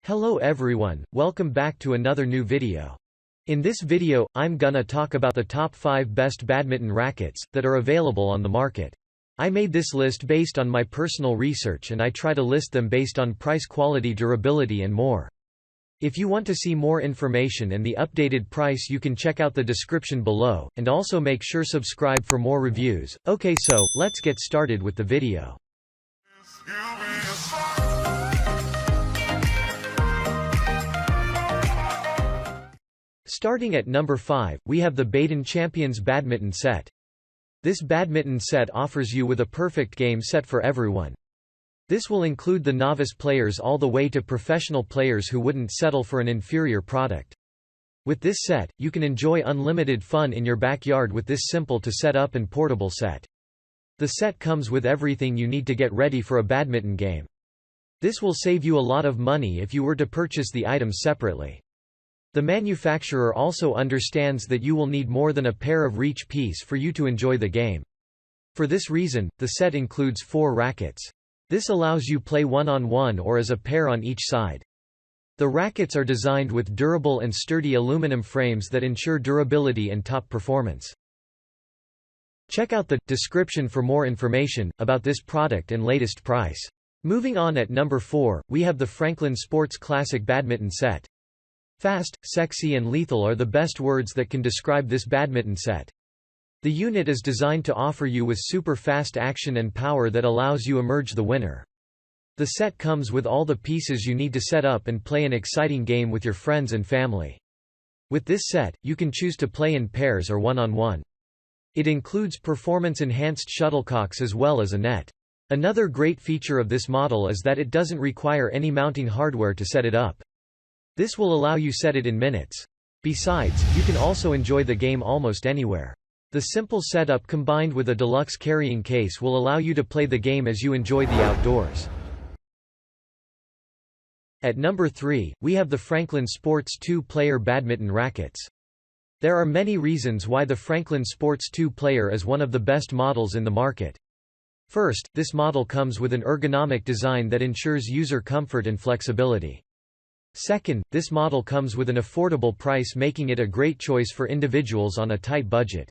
Hello everyone, welcome back to another new video. In this video, I'm gonna talk about the top 5 best badminton rackets that are available on the market. I made this list based on my personal research and I try to list them based on price, quality, durability and more. If you want to see more information and the updated price, you can check out the description below, and also make sure subscribe for more reviews. Okay, so let's get started with the video. Starting at number 5, we have the Baden Champions Badminton Set. This badminton set offers you with a perfect game set for everyone. This will include the novice players all the way to professional players who wouldn't settle for an inferior product. With this set, you can enjoy unlimited fun in your backyard with this simple to set up and portable set. The set comes with everything you need to get ready for a badminton game. This will save you a lot of money if you were to purchase the items separately. The manufacturer also understands that you will need more than a pair of reach piece for you to enjoy the game. For this reason, the set includes 4 rackets. This allows you play one-on-one or as a pair on each side. The rackets are designed with durable and sturdy aluminum frames that ensure durability and top performance. Check out the description for more information about this product and latest price. Moving on, at number 4, we have the Franklin Sports Classic Badminton Set. Fast, sexy and lethal are the best words that can describe this badminton set. The unit is designed to offer you with super fast action and power that allows you emerge the winner. The set comes with all the pieces you need to set up and play an exciting game with your friends and family. With this set, you can choose to play in pairs or one-on-one. It includes performance-enhanced shuttlecocks as well as a net. Another great feature of this model is that it doesn't require any mounting hardware to set it up. This will allow you set it in minutes. Besides, you can also enjoy the game almost anywhere. The simple setup combined with a deluxe carrying case will allow you to play the game as you enjoy the outdoors. At number 3, we have the Franklin Sports 2-Player Badminton Rackets. There are many reasons why the Franklin Sports 2-Player is one of the best models in the market. First, this model comes with an ergonomic design that ensures user comfort and flexibility. Second, this model comes with an affordable price, making it a great choice for individuals on a tight budget.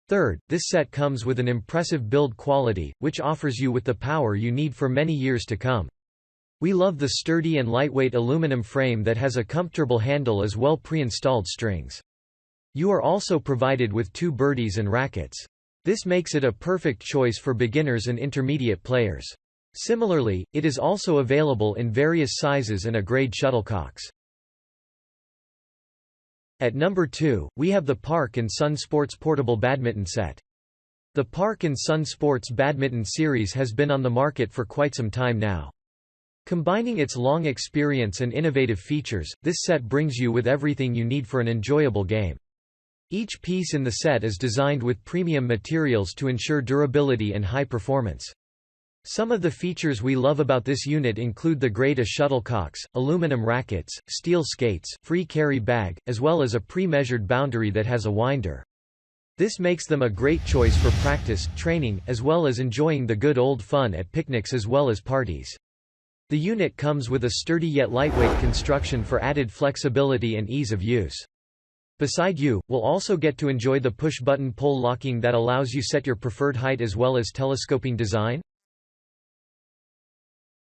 Third, this set comes with an impressive build quality, which offers you with the power you need for many years to come. We love the sturdy and lightweight aluminum frame that has a comfortable handle as well pre-installed strings. You are also provided with 2 birdies and rackets. This makes it a perfect choice for beginners and intermediate players. Similarly, it is also available in various sizes and a grade shuttlecocks. At number 2, we have the Park & Sun Sports Portable Badminton Set. The Park & Sun Sports Badminton series has been on the market for quite some time now. Combining its long experience and innovative features, this set brings you with everything you need for an enjoyable game. Each piece in the set is designed with premium materials to ensure durability and high performance. Some of the features we love about this unit include the grade A shuttlecocks, aluminum rackets, steel skates, free carry bag, as well as a pre-measured boundary that has a winder. This makes them a great choice for practice, training, as well as enjoying the good old fun at picnics as well as parties. The unit comes with a sturdy yet lightweight construction for added flexibility and ease of use. Beside you, will also get to enjoy the push-button pole locking that allows you set your preferred height as well as telescoping design.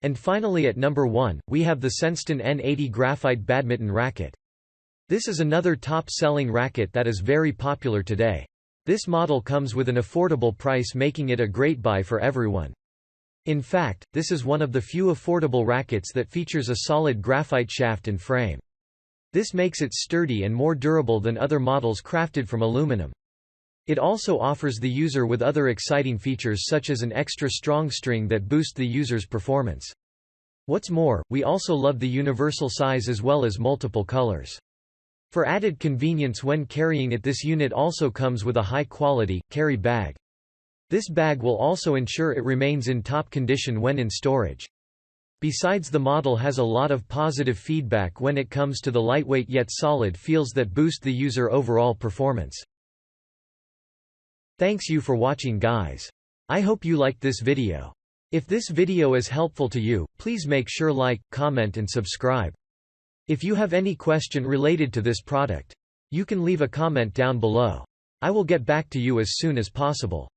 And finally, at number 1, we have the Senston N80 Graphite Badminton Racket. This is another top-selling racket that is very popular today. This model comes with an affordable price, making it a great buy for everyone. In fact, this is one of the few affordable rackets that features a solid graphite shaft and frame. This makes it sturdy and more durable than other models crafted from aluminum. It also offers the user with other exciting features such as an extra strong string that boosts the user's performance. What's more, we also love the universal size as well as multiple colors. For added convenience when carrying it, this unit also comes with a high-quality carry bag. This bag will also ensure it remains in top condition when in storage. Besides, the model has a lot of positive feedback when it comes to the lightweight yet solid feels that boost the user overall performance. Thanks you for watching, guys. I hope you liked this video. If this video is helpful to you, please make sure like, comment and subscribe. If you have any question related to this product, you can leave a comment down below. I will get back to you as soon as possible.